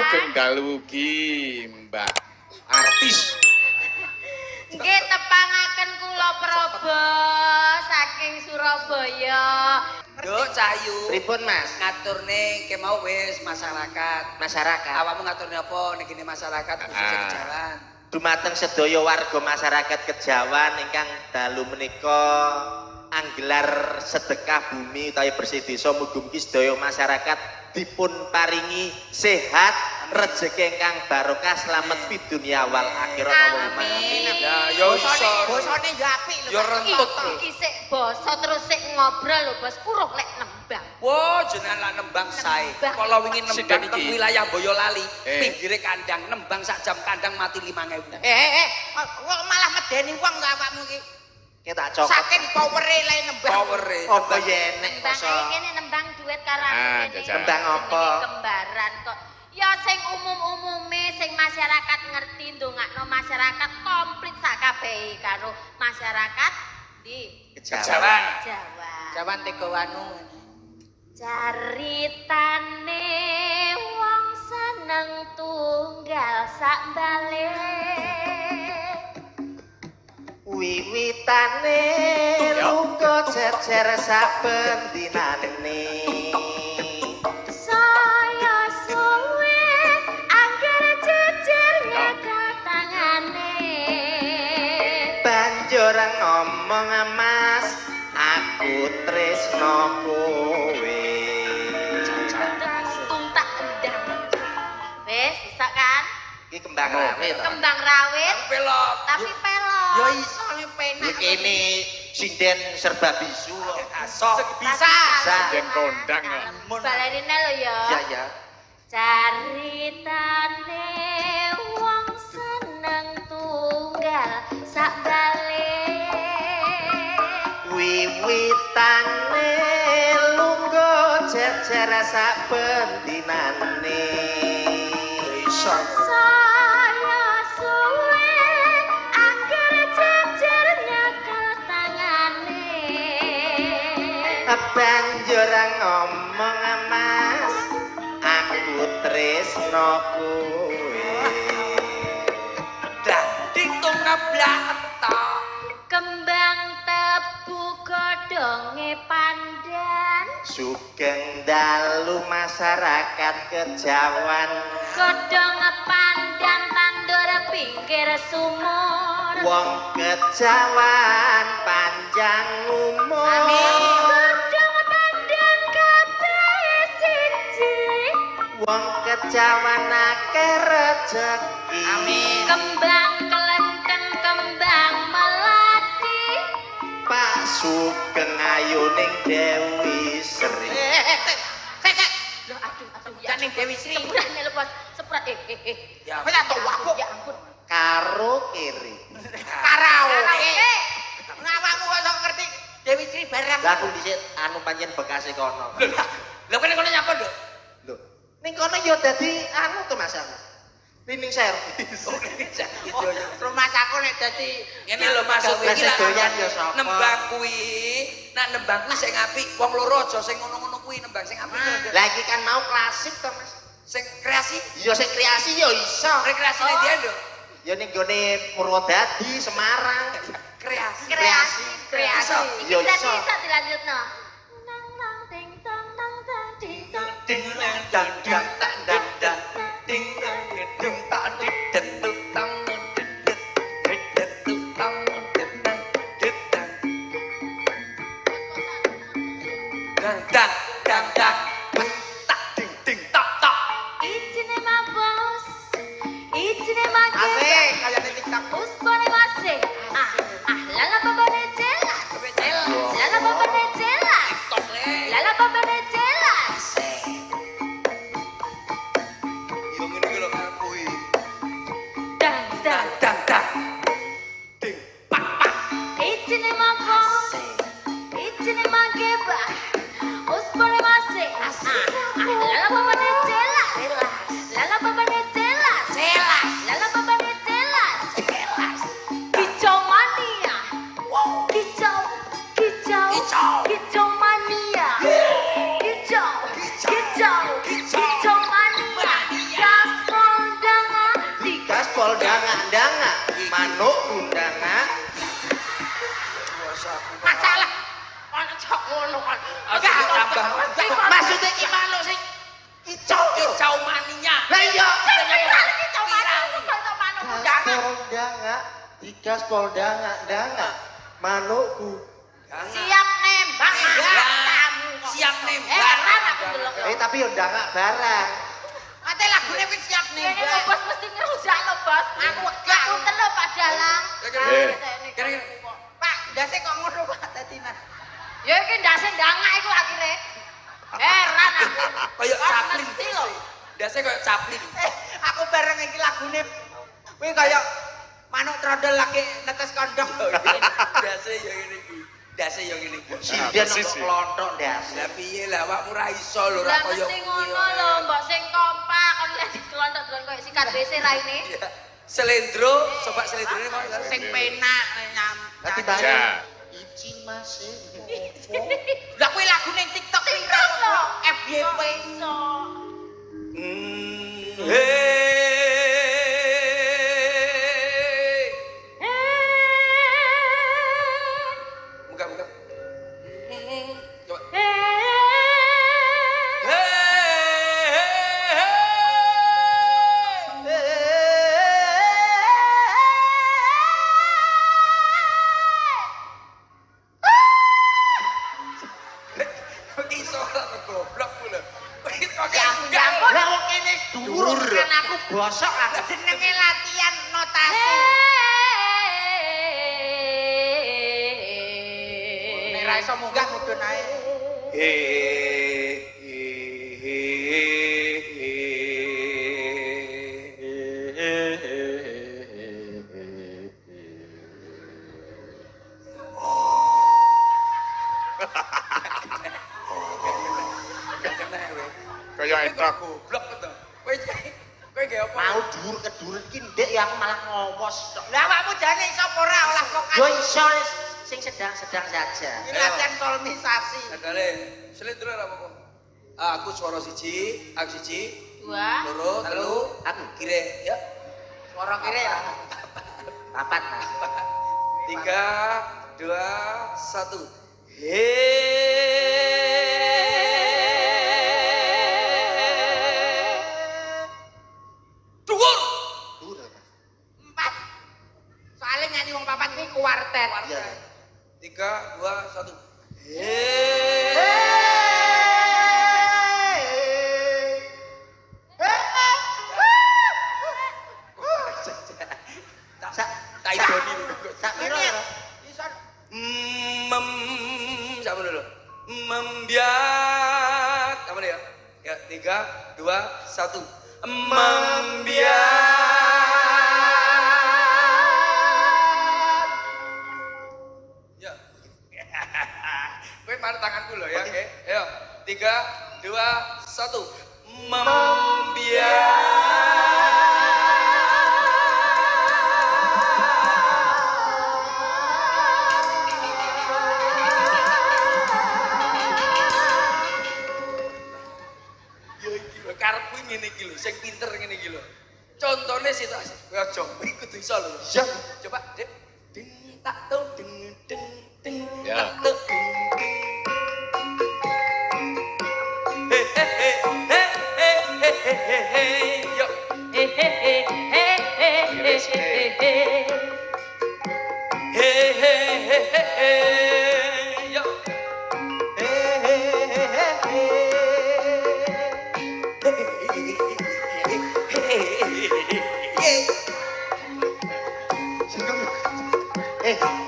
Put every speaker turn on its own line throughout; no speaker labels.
Sugeng dalu ugi Mbak artis.
Nggih tepangaken kula Prabu saking Surabaya.
Nduk Cahyu.
Pripun Mas?
Ngaturne kemau wis masyarakat.
Masyarakat.
Awakmu ngaturne apa ning kene masyarakat khususnya Kejawan?
Dumateng sedaya warga masyarakat Kejawan ingkang dalu menika anggelar sedekah bumi utawi bersih desa mugi-mugi sedaya masyarakat dipun paringi sehat, rezeki ingkang barokah, slamet fi dunya wal akhirat. Allahumma amin.
Ya yo iso.
Bosone yo apik lho.
Yo rentut.
Iki sik basa terus sik ngobrol lho Bos, kuruh lek nembang.
Wah, jenengan lak nembang sae. Kala wingi nembang teng wilayah Boyolali, pinggire kandang nembang sak jam kandang mati 5.000.
Kok malah medeni wong to awakmu iki.
Kita cokot.
Saking powere le nembang.
Powere.
Apa yenek
Nembang
masa?
kene nembang duit karo
Ah,
aku kene.
nembang apa?
Jenenge kembaran kok. Ya sing umum-umume sing masyarakat ngerti ndongakno masyarakat komplit sakabehe karo masyarakat di
Kejawan.
Jawa.
Jawan Tegawanu.
Caritane wong seneng tunggal sak balik.
Wiwitane luka jejer saben dinane.
Saya suwe angger jejer nyekel tangane.
Banjur ngomong Mas, aku tresno kowe.
Tuntak endang. Wis bisa kan?
Iki kembang rawit.
Kembang rawit
Pelok.
tapi pelok.
Yo iso penak.
Iki ini sinden serba bisu.
Aso.
Bisa.
Den kondang kok.
Balerina lho ya.
Iya ya.
Caritane wong seneng tunggal sak balik.
Wiwitane lungguh jejer saben dinane. Iso.
Saya suwe angger jejer nyekel tangane.
Banjur ngomong Mas, aku tresno kowe.
Dah ditung ngeblak entok.
Kembang tebu godhonge pandan.
Sugeng dalu masyarakat Kejawan.
Godhong pandan tandur pinggir sumur.
Wong Kejawan panjang umur.
Godhong pandan kabeh siji.
Wong Kejawan akeh rejeki.
Amin.
Kembang kelenten kembang melati.
Pak Sugeng ayu ning Dewi Sri.
Loh aduh ya.
Janing Dewi Sri.
Sepurane lho Bos. Seprat
Ya.
Wis tak wabuk.
Ya ampun.
Karo kiri.
Karaoke. Awakmu kok iso ngerti Dewi Sri barang.
Lah aku dhisik anu pancen bekase kono.
Lho kene kono nyapa, Nduk?
Lho, ning kono ya dadi anu to Mas. Cleaning service.
Rumah saku nek dadi
Ngene lho maksud
Lah
iki
sedoyan ya sapa?
nembang kuwi, nak nembang kuwi sing apik, wong loro aja sing ngono-ngono kuwi nembang sing apik.
Lah iki kan mau klasik to Mas.
Sing kreasi,
Ya sing kreasi ya iso.
rekreasine dia, Nduk.
Ya ning gone Purwodadi, Semarang.
Kreasi.
Kreasi. Iki
Ya
berarti
iso.
iso dilanjutno. Nang nang ting tong nang tang ting tong.
Ding dang dang dang dang dang dang.
Ding dong ding tak dit det tang dit det tang dit dit dang dang dang dang tak ding ding tak tak.
Ijine mah bos. Ijine mah
asik kaya ning TikTok.
Uspone masih. Lala babane jelas. Lala babane jelas. Lala babane jelas.
Yo ngene iki lho karo kuwi.
Dang dang.
Dang dang. Ding pak pak.
Ijine mah bos. Ijine mah gebah. Uspone masih. Lala babane jelas. Lala babane jelas. Lala babane jelas. Hijau mania.
gaspol dangak manuk undangak
Masalah. Ono cok ngono kon.
Aja tambah.
Maksudnya ki manuk sing
Kicau maninya.
Lah iya,
Sing viral iki coba kok manuk undangan.
gaspol dangak digaspol dangak manukku
Siap nembak tamu kok.
Siap nembak.
Heran aku delok.
tapi yo dangak barang
ate lagune wis siap nih.
Ini lho bos mesti ngerusak lho bos. Aku telo Pak Dalang.
Kira-kira.
Pak, ndase kok ngono Pak Tatina.
Ya iki ndase ndangak iku akhire. Heran aku.
Kayak
Kok
caplin.
mesti lho.
Dasar kayak caplin.
Aku bareng iki lagune kuwi kaya manuk trondol lagi netes kondok.
Dasar ya ngene iki. Dasar ya ngene iki.
sinden kok klonthok ndas
Lah piye lah awakmu ra iso lho
Lah
ra koyo
mesti ngono lho, mbok sing kompak kon lihat dikelontok-kelontok koyo sikat BC raine.
Selendro, coba selendrone mau
Sing penak nyam.
tapi
Ja.
tanya izin mas
Lah kuwi lagune TikTok
TikTok lho.
FYP.
Kok iso?
Buka. Coba. Iso goblok ku lho.
Yang lah wong kene dhuwur kan aku bosok aku jenenge latihan notasi. Nek ra iso munggah mudhun ae.
Kayak entok.
Goblok to. Kowe ge apa?
mau dhuwur iki ndek ya aku malah ngowos tok
Lah awakmu jane iso apa ora olah kok
yo iso sing sedang-sedang saja
iki latihan solmisasi.
Adale, selendro apa kok? Aku suara siji, aku siji,
2
loro, telu,
aku
kire, ya.
Suara kiri ya.
papat nah
3, 2, 1. Dhuwur.
dhuwur apa
4. Soale nyanyi wong papat kuwi kuartet.
iya
3, 2, 1. Tak idoni.
tak piro ya
Iso
Siapa dulu? Membiak. Apa ya? Ya, 3, 2, 1. Membiak. Ya. Kowe mana tanganku loh ya, oke? Ayo, 3, 2, 1. Ya iki lho karepku ngene iki lho, sing pinter ngene iki lho. Contone situasi. Kowe aja kudu iso lho.
iya
Coba, Dek. Ding tak tau ding ding ding
Ya.
tak tau ding ding. He he he he he he he he. Yo. He he he he he he. He he he he. Yo.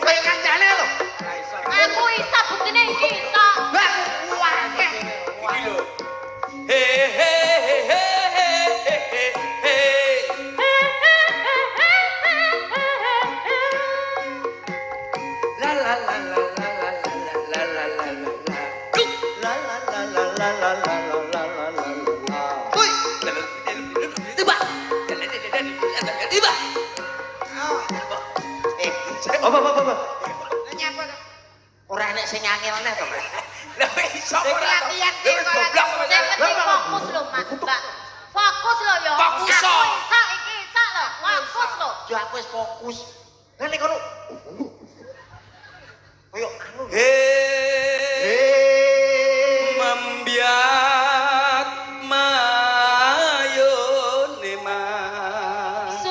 kaya kancane lho.
Aku iso buktine iki iso.
Lah aku kuwake.
Iki lho. He he he he he he. La la la la la la la la la la la. Duk. Hui. Tiba. Tiba.
apa
Nyapa to?
ora enek sing angel neh to Mas
Lah iso
Iki
ora.
latihan
Kowe
iki kok
goblok apa
Sing penting fokus lho Mas, Mbak. Fokus lho yo.
Fokus,
Aku
so.
iso iki iso lho. Fokus
aja aku wis fokus. Lah nek kono koyo anu.
Membiak mayone mas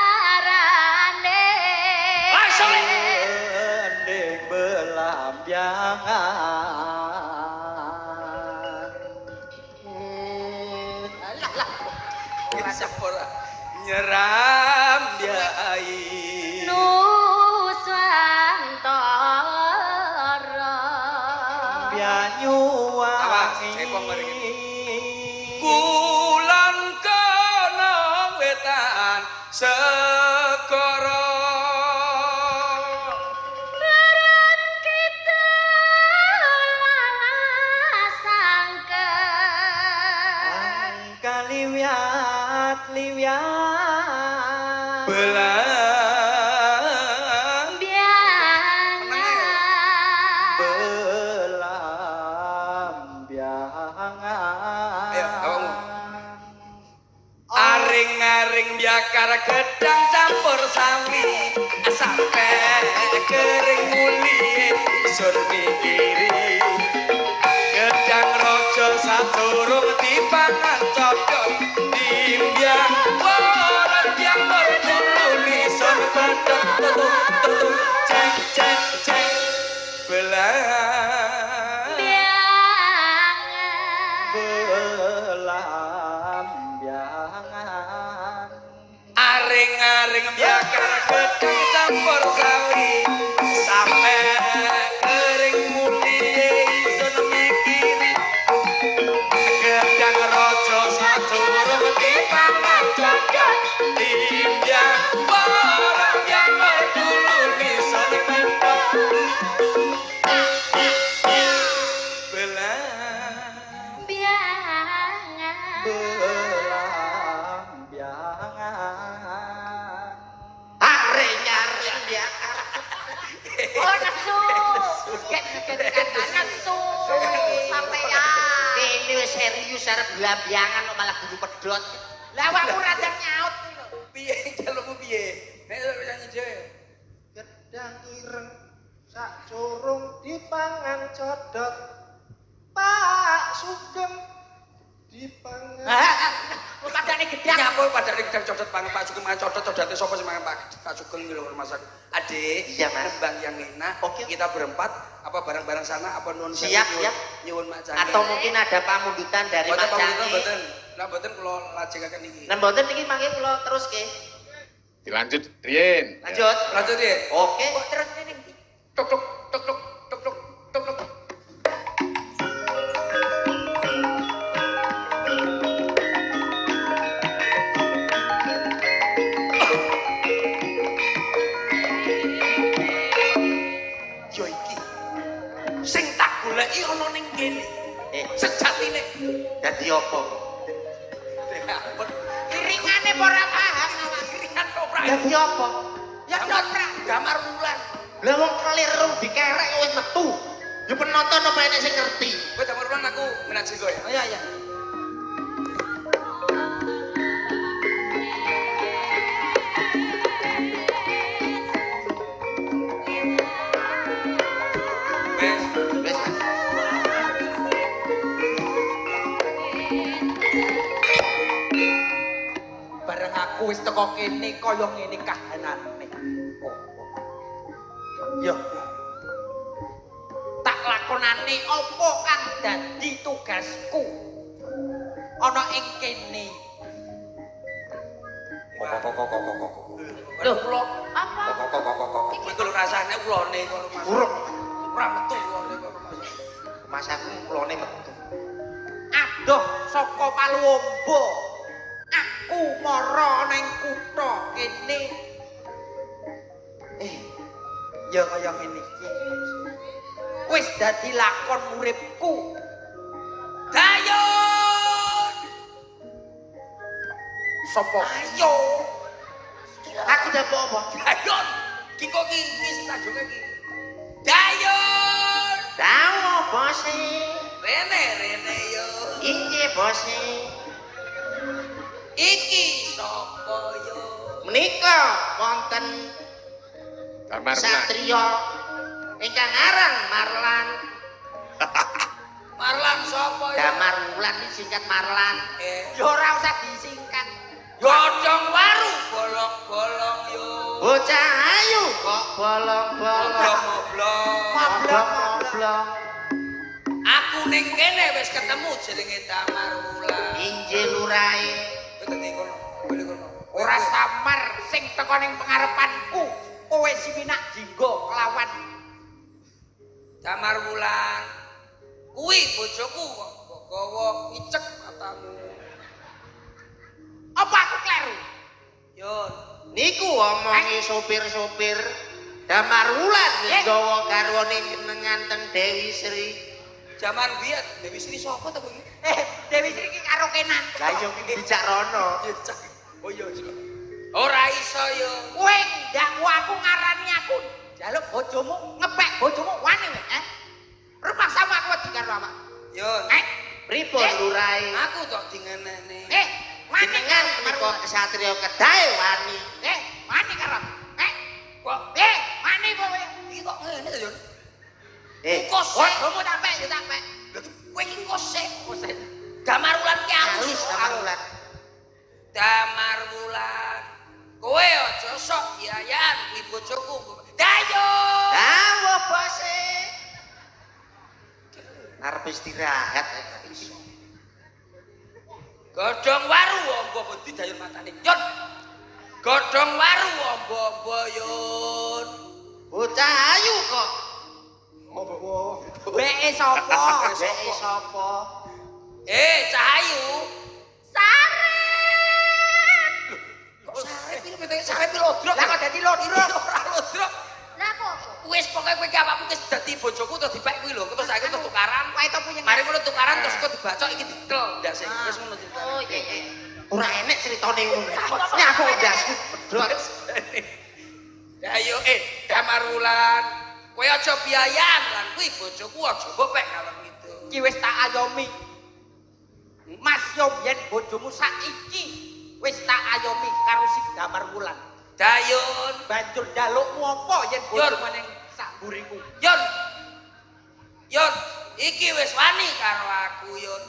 suarane
ndek belambiangan bisa ora nyeram biai
Nuswantara
Banyuwangi kulon kono wetan segara
Laran kita lasangken
kaliwiat liwiat belambiangan aring-aring biakar gedang campur sawi sampe kering muli sur mikiri gedang rojo sadurung dipangan cocok dimbiang orang yang bertuluni sur bedok tutup cek cek cek belambiangan aring-aring biakar gedang campur sawi sampe kering muli sun mikiri gedang rojo sadurung dipangan cocok dimbiang orang yang berduluni sun bedok
Areng-areng biakar.
Oh nesu nesu sampeyan
Ini wis serius arep blambiangan kok malah guru pedhot. Lah awakmu rada nyaut iki lho.
piye jalukmu piye nek nyanyi dhewe
Gedang ireng sak curung dipangan codot Pak Sugeng dipangan
Kok padane gedang.
nyapa padane gedang codot pangan Pak Sugeng mangan codot codate sapa sing mangan Pak Sugeng iki lho masak Adik
Iya, Mas.
nembang yang enak
Oke.
kita berempat apa barang-barang sana apa nuwun sewu,
Siap,
nyuwun-
siap.
nyuwun Mak Cangi
atau mungkin ada pamundutan dari
Boten
Mak
pamundutan
Cangi.
boten lah boten kula lajengaken iki
Nah, mboten iki mangke kula teruske.
Dilanjut, Rien.
Lanjut.
lanjut ya
Oke.
Kok terus ngene iki?
tuk tuk tuk tuk tuk tuk tuk tuk yo iki sing tak goleki ana ning kene sejatine
Dadi apa?
ampun
Iringane ora paham awak.
keringan ora
Dadi apa?
Ya noprak.
gamar wulan
Lah wong keliru dikerek wis metu. Ya penonton apa enek sing ngerti?
kowe gamar wulan aku menaji kowe ya
Oh iya iya.
wes
Wis.
Bareng aku wis teko kene kaya ngene kahanane. Yo. Tak lakonane apa kang dadi tugasku ana ing kene. Lho, kula
apa
kowe kalau rasane ulone karo Mas
Urung.
ora metu ulone karo Mas
Mas aku kulone metu.
adoh saka Paluombo. Aku mara ning kutha kene. Ya kaya ngene iki. Wis dadi lakon uripku.
Dayun
Sopo?
ayo
Aku udah apa?
Dayun kiko ki wis tajunge ki Dayun
Tahu bose.
rene yo
Inje bose.
Iki sapa yo?
Menika wonten
Damar Wulan.
satriya ingkang aran Marlan.
Marlan sapa yo?
Damar Wulan disingkat Marlan.
Eh,
Ya ora usah disingkat.
godhong waru bolong-bolong yo.
Bocah ayu kok bolong-bolong.
Moblong-moblong. Aku ning kene wis ketemu jenenge Damar Wulan.
Injil lurae.
Dadi kono, boleh kono.
Ora samar sing teko ning pengarepanku. Kowe siminak jinggo kelawan.
Damar Wulan. Kuwi bojoku kok gawa icek matamu.
Apa aku kleru?
Yon,
Niku omongi sopir-sopir Damar Wulan nggawa garwane jenengan teng Dewi Sri.
zaman biyen Dewi Sri sapa to kuwi?
Dewi Sri ki karo kenan. Lah yo ki dijak rono.
Oh iya. Ora iso yo.
Kowe ndakku aku ngarani aku njaluk bojomu ngepek bojomu wani kowe, Rumah sama aku wedi karo awak.
Yon,
Pripun lurae?
aku tok dingeneni.
Wani
Jenengan menika kesatria kedahe wani.
Wani karo.
Kok
Wani kowe.
iki kok ngene to, Yon?
Kos bojomu tak pek yo tak pek.
Kowe iki kose. Damar Wulan ki
Halus Damar Wulan.
Damar Wulan. Kowe aja sok biayan kuwi bojoku. Dayo.
Dawa bose. Arep istirahat iso.
Godhong waru ombo budi dayun matane. Yon. Godhong waru ombo Yon.
Bocah ayu kok.
Beke sapa?
Beke sapa?
Cahayu.
Sarep.
Kok sarep iki petenge sarep lodrok.
Lah kok dadi lodrok?
Ora lodrok.
Lah kok?
Wis pokoke kowe ki awakmu wis dadi bojoku to dipek kuwi lho. Terus saiki terus tukaran.
Wae to punya.
Mari ngono tukaran terus kok dibacok iki dikel ndase. Wis ngono ceritane.
Oh iya.
Ora enek critane ngono. Nyapa ndasku pedhot.
Ya ayo Damar Wulan. Kowe aja biayan lan kuwi bojoku aja bopek kalem itu.
Iki wis tak ayomi. Mas yo yen bojomu saiki wis tak ayomi karo si Damar Wulan.
Dayun.
Banjur njalukmu apa yen bojomu ning sak buriku.
Yon. Yon, iki wis wani karo aku, Yon.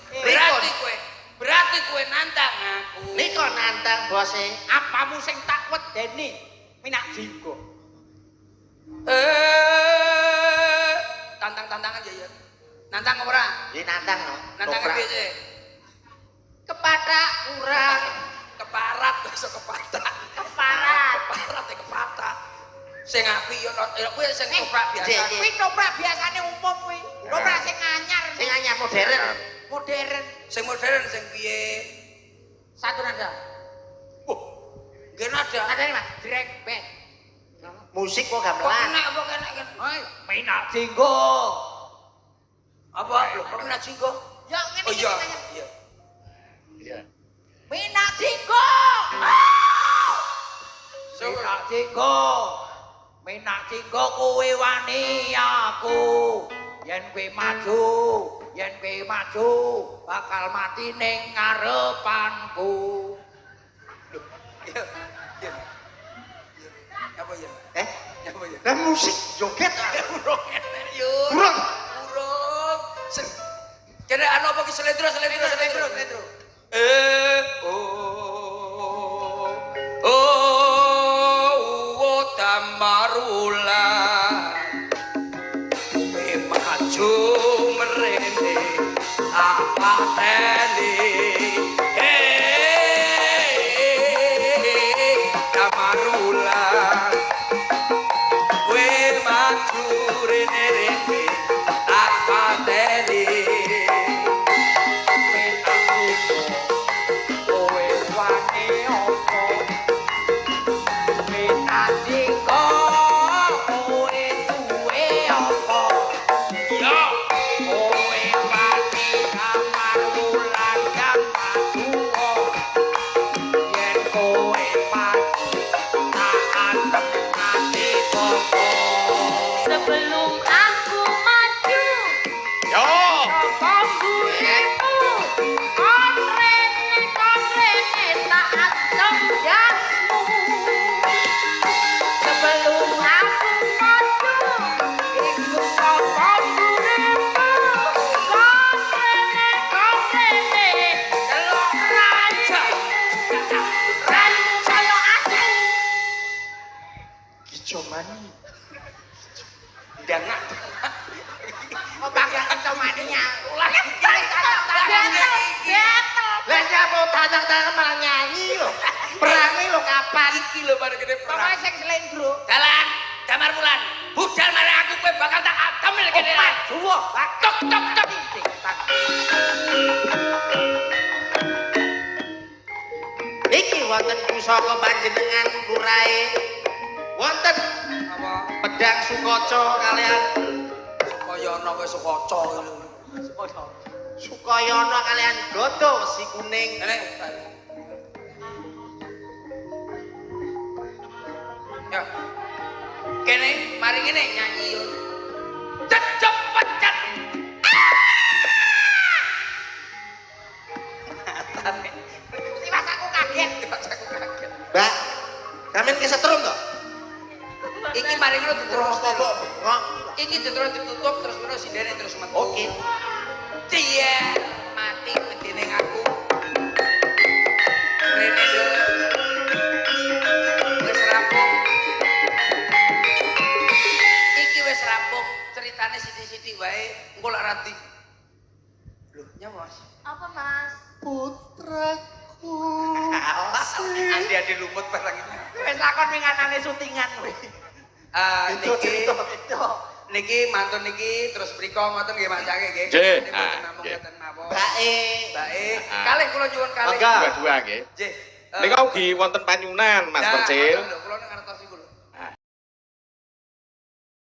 Berarti kowe nantang aku.
Nika nantang bose.
Apamu sing tak wedeni minak jinggo.
Tantang-tantangan ya, Yon. Nantang ora?
Iki nantang no.
Nantang piye sih?
Kepatak kurang.
Keparat iso kepatak.
Keparat.
Keparat kepatak. Sing apik yo kuwi sing toprak biasa.
Kuwi toprak biasane umum kuwi. Toprak sing anyar.
Sing anyar modern.
Modern.
Sing modern sing piye?
Satu nada.
Nggih nada.
Nadane Mas, drek bek.
Musik kok
Kok
gamelan.
enak apa enak kan?
Hoi, minak jinggo.
Apa lho kok enak jinggo?
Ya ngene
Oh
iki
iya.
nanya.
Iya.
Iya.
Minak jinggo. Minak jinggo. Minak jinggo kowe wani aku. Yen kowe maju, bakal mati ning ngarepanku.
Iya. Iya. Apa ya? Apa ya?
Lah musik joget.
Urung enak Yun.
Urung.
Urung. Kira ana apa ki selendro. Damar Wulan. Maju merene apa teni. Damar Wulan. Kowe maju rene apa teni.
Kowe wani opo? Minak jinggo.
mani.
Dangak.
Kok bakal kencang maninya?
Ulah iki
Betel.
Lah nyapa tanyang-tanyang malah nyanyi lho. Perangi lho kapan?
iki lho bar gede perang.
Pokoknya sing selendro.
Dalan, damar bulan. Budal marang aku kowe bakal tak atemel kene.
Juwo,
Tok tok tok.
Niki wonten pusaka panjenengan kurae. Wonten
Apa?
pedang Sukoco kalian
Supayana kowe sukaca.
Sukayana kalian Godo si kuning.
Ngene. Ya. Kene, mari kene nyanyi yo. Cecep pecet.
Tiwas aku kaget.
Mbak, sampean kesetrum to?
Iki mari ngono diterus
Kok ngok.
iki diterus ditutup terus ngono sindene terus metu.
Oke.
Cie mati medine aku. Rene dulu. Wis rampung. Iki wis rampung ceritane sithik-sithik wae engko lak rati. Lho, nyawa Mas.
Apa Mas?
Putraku.
Andi-andi lumut barang ini.
Wis lakon winganane syutingan kowe.
Itu cerita itu.
Niki mantun niki terus mriko ngoten nggih mancake nggih.
Nggih.
Ini mboten
Ah,
namung
nggih.
ngoten mawon.
Bae.
Bae,
Ah.
kalih kula nyuwun kalih.
Mangga.
Dua-dua nggih.
Nggih.
Nika ugi wonten panyunan Mas
Nah,
Percil.
ngoten lho,